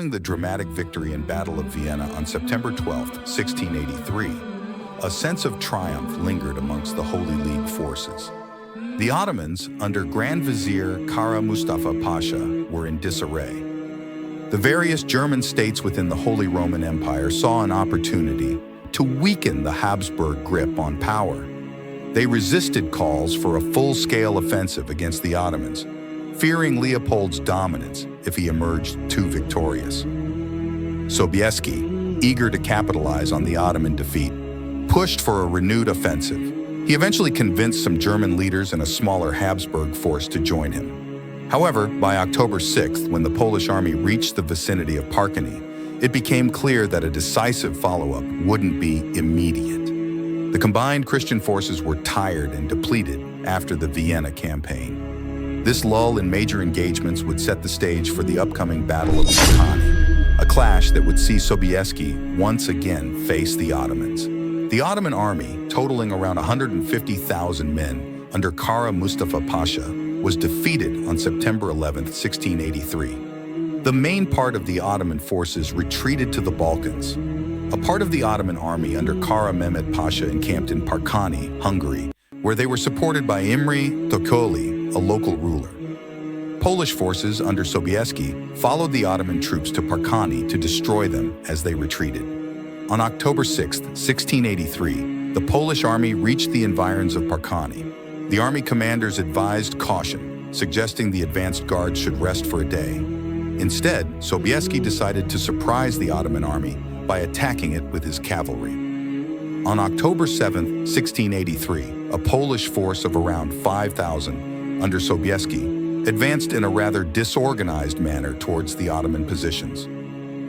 Following the dramatic victory in Battle of Vienna on September 12, 1683, a sense of triumph lingered amongst the Holy League forces. The Ottomans, under Grand Vizier Kara Mustafa Pasha, were in disarray. The various German states within the Holy Roman Empire saw an opportunity to weaken the Habsburg grip on power. They resisted calls for a full-scale offensive against the Ottomans, fearing Leopold's dominance if he emerged too victorious. Sobieski, eager to capitalize on the Ottoman defeat, pushed for a renewed offensive. He eventually convinced some German leaders and a smaller Habsburg force to join him. However, by October 6th, when the Polish army reached the vicinity of Parkany, it became clear that a decisive follow-up wouldn't be immediate. The combined Christian forces were tired and depleted after the Vienna campaign. This lull in major engagements would set the stage for the upcoming Battle of Parkany, a clash that would see Sobieski once again face the Ottomans. The Ottoman army, totaling around 150,000 men under Kara Mustafa Pasha, was defeated on September 11, 1683. The main part of the Ottoman forces retreated to the Balkans. A part of the Ottoman army under Kara Mehmed Pasha encamped in Parkany, Hungary, where they were supported by Imre Tokoli, a local ruler. Polish forces under Sobieski followed the Ottoman troops to Parkany to destroy them as they retreated. On October 6, 1683, the Polish army reached the environs of Parkany. The army commanders advised caution, suggesting the advanced guards should rest for a day. Instead, Sobieski decided to surprise the Ottoman army by attacking it with his cavalry. On October 7, 1683, a Polish force of around 5,000 under Sobieski advanced in a rather disorganized manner towards the Ottoman positions.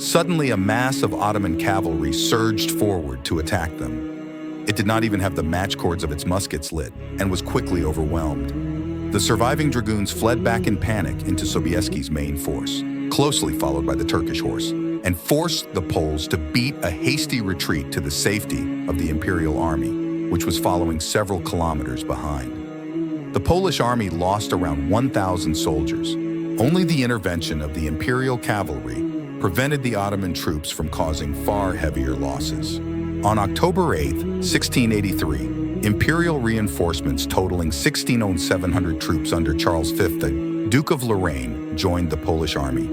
Suddenly, a mass of Ottoman cavalry surged forward to attack them. It did not even have the match cords of its muskets lit and was quickly overwhelmed. The surviving dragoons fled back in panic into Sobieski's main force, closely followed by the Turkish horse, and forced the Poles to beat a hasty retreat to the safety of the Imperial Army, which was following several kilometers behind. The Polish army lost around 1,000 soldiers. Only the intervention of the Imperial cavalry prevented the Ottoman troops from causing far heavier losses. On October 8, 1683, Imperial reinforcements totaling 16,700 troops under Charles V, the Duke of Lorraine, joined the Polish army.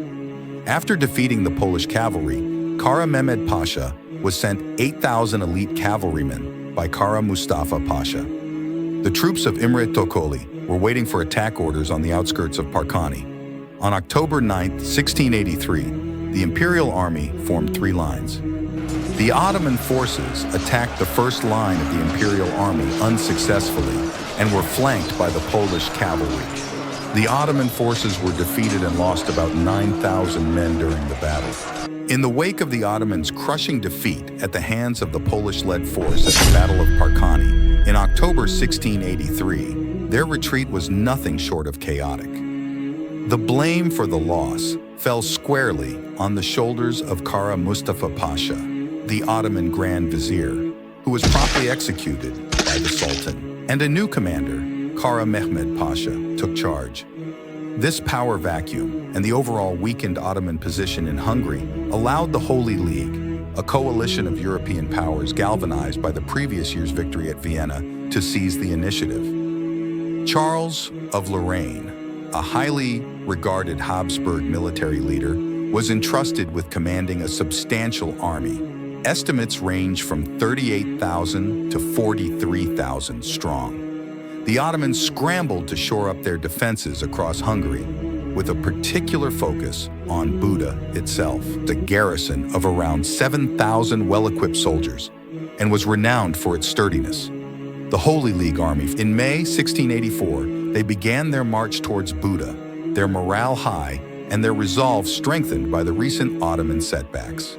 After defeating the Polish cavalry, Kara Mehmed Pasha was sent 8,000 elite cavalrymen by Kara Mustafa Pasha. The troops of Imre Tokoli were waiting for attack orders on the outskirts of Parkany. On October 9, 1683, the Imperial army formed three lines. The Ottoman forces attacked the first line of the Imperial army unsuccessfully and were flanked by the Polish cavalry. The Ottoman forces were defeated and lost about 9,000 men during the battle. In the wake of the Ottomans' crushing defeat at the hands of the Polish-led force at the Battle of Parkany in October 1683, their retreat was nothing short of chaotic. The blame for the loss fell squarely on the shoulders of Kara Mustafa Pasha, the Ottoman Grand Vizier, who was promptly executed by the Sultan, and a new commander, Kara Mehmed Pasha, took charge. This power vacuum and the overall weakened Ottoman position in Hungary allowed the Holy League, a coalition of European powers galvanized by the previous year's victory at Vienna, to seize the initiative. Charles of Lorraine, a highly regarded Habsburg military leader, was entrusted with commanding a substantial army. Estimates range from 38,000 to 43,000 strong. The Ottomans scrambled to shore up their defenses across Hungary, with a particular focus on Buda itself, the garrison of around 7,000 well-equipped soldiers, and was renowned for its sturdiness. The Holy League army, in May 1684, they began their march towards Buda, their morale high and their resolve strengthened by the recent Ottoman setbacks.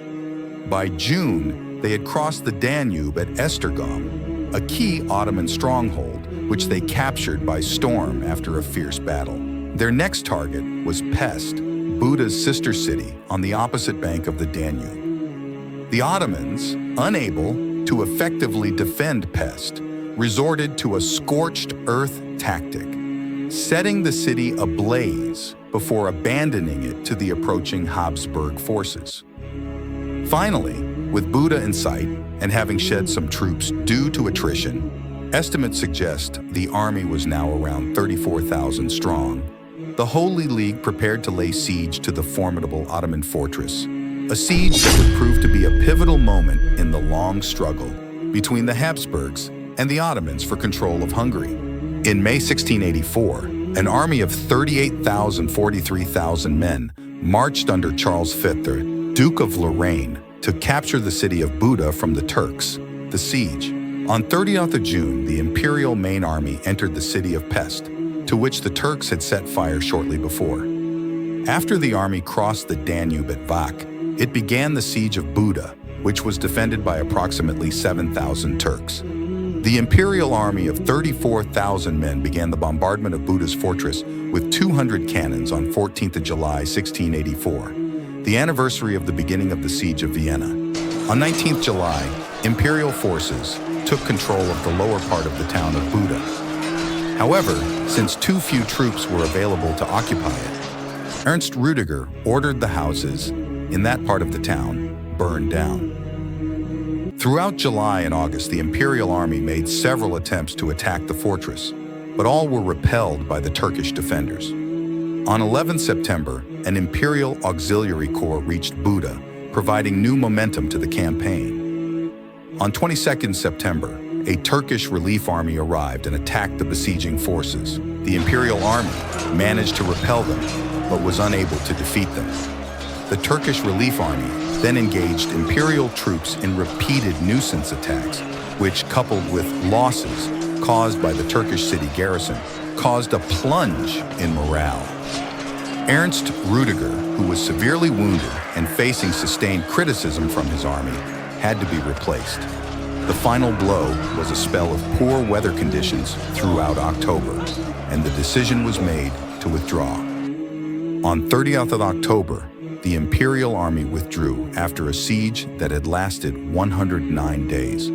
By June, they had crossed the Danube at Esztergom, a key Ottoman stronghold, which they captured by storm after a fierce battle. Their next target was Pest, Buda's sister city on the opposite bank of the Danube. The Ottomans, unable to effectively defend Pest, resorted to a scorched earth tactic, setting the city ablaze before abandoning it to the approaching Habsburg forces. Finally, with Buda in sight and having shed some troops due to attrition, estimates suggest the army was now around 34,000 strong. The Holy League prepared to lay siege to the formidable Ottoman fortress, a siege that would prove to be a pivotal moment in the long struggle between the Habsburgs and the Ottomans for control of Hungary. In May 1684, an army of 43,000 men marched under Charles V, Duke of Lorraine, to capture the city of Buda from the Turks. The siege. On 30th of June, the imperial main army entered the city of Pest, to which the Turks had set fire shortly before. After the army crossed the Danube at Vach, it began the Siege of Buda, which was defended by approximately 7,000 Turks. The imperial army of 34,000 men began the bombardment of Buda's fortress with 200 cannons on 14th of July, 1684, the anniversary of the beginning of the Siege of Vienna. On 19th July, imperial forces took control of the lower part of the town of Buda. However, since too few troops were available to occupy it, Ernst Rüdiger ordered the houses in that part of the town burned down. Throughout July and August, the imperial army made several attempts to attack the fortress, but all were repelled by the Turkish defenders. On 11 September, an imperial auxiliary corps reached Buda, providing new momentum to the campaign. On 22 September, a Turkish relief army arrived and attacked the besieging forces. The imperial army managed to repel them, but was unable to defeat them. The Turkish relief army then engaged imperial troops in repeated nuisance attacks, which, coupled with losses caused by the Turkish city garrison, caused a plunge in morale. Ernst Rüdiger, who was severely wounded and facing sustained criticism from his army, had to be replaced. The final blow was a spell of poor weather conditions throughout October, and the decision was made to withdraw. On 30th of October, the imperial army withdrew after a siege that had lasted 109 days.